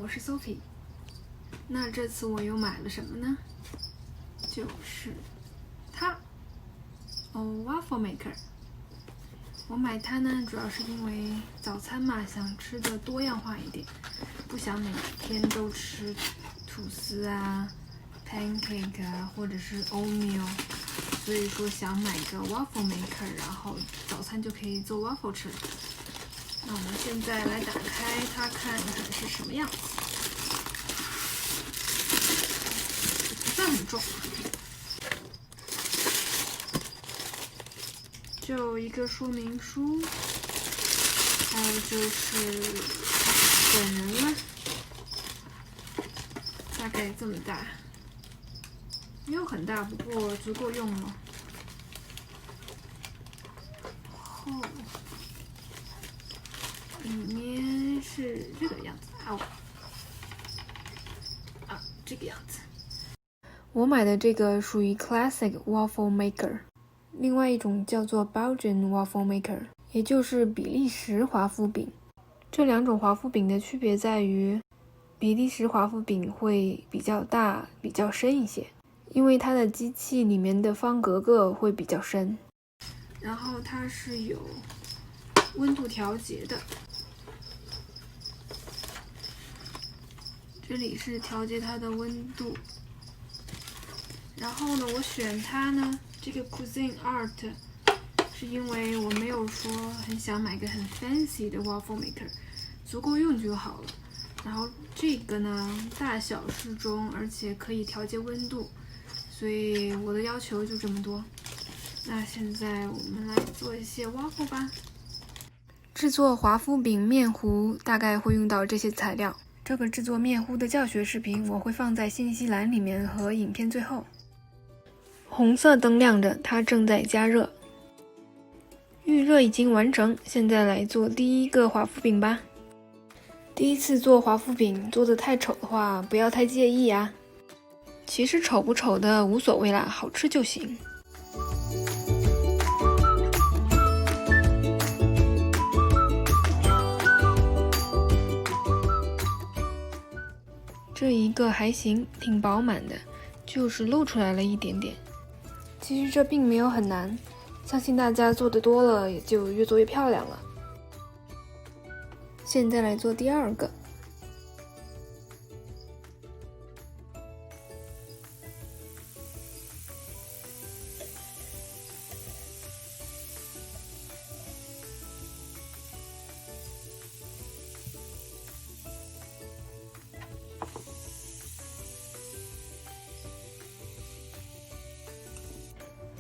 我是 Sophie。那这次我又买了什么呢？就是它，Waffle Maker。我买它呢，主要是因为早餐嘛，想吃的多样化一点，不想每天都吃吐司啊、pancake 啊，或者是 oatmeal，所以说想买个 Waffle Maker， 然后早餐就可以做 waffle 吃了。那我们现在来打开它，看看是什么样子。不算很重，就一个说明书，还有就是本人了，大概这么大，没有很大，不过足够用了。后里面是这个样子这个样子。我买的这个属于 Classic Waffle Maker， 另外一种叫做 Belgian Waffle Maker， 也就是比利时华夫饼。这两种华夫饼的区别在于，比利时华夫饼会比较大、比较深一些，因为它的机器里面的方格格会比较深。然后它是有温度调节的，这里是调节它的温度。然后呢，我选它呢，这个 Cuisine Art， 是因为我没有说很想买个很 fancy 的 waffle maker， 足够用就好了。然后这个呢，大小适中，而且可以调节温度，所以我的要求就这么多。那现在我们来做一些 waffle 吧。制作华夫饼面糊大概会用到这些材料。这个制作面糊的教学视频我会放在信息栏里面和影片最后。红色灯亮着，它正在加热。预热已经完成，现在来做第一个华夫饼吧。第一次做华夫饼，做得太丑的话，不要太介意啊。其实丑不丑的无所谓啦，好吃就行。这一个还行，挺饱满的，就是露出来了一点点。其实这并没有很难，相信大家做的多了，也就越做越漂亮了。现在来做第二个。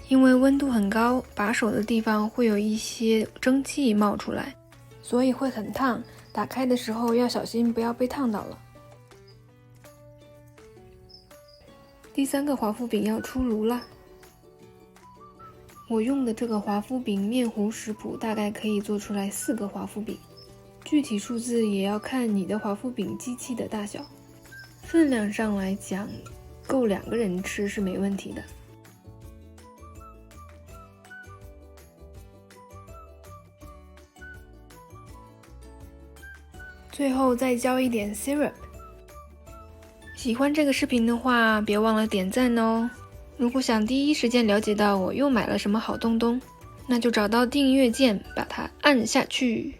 因为温度很高，把手的地方会有一些蒸汽冒出来，所以会很烫。打开的时候要小心，不要被烫到了。第三个华夫饼要出炉了。我用的这个华夫饼面糊食谱大概可以做出来4个华夫饼，具体数字也要看你的华夫饼机器的大小。分量上来讲，够2个人吃是没问题的。最后再浇一点 syrup。 喜欢这个视频的话，别忘了点赞哦。如果想第一时间了解到我又买了什么好东东，那就找到订阅键，把它按下去。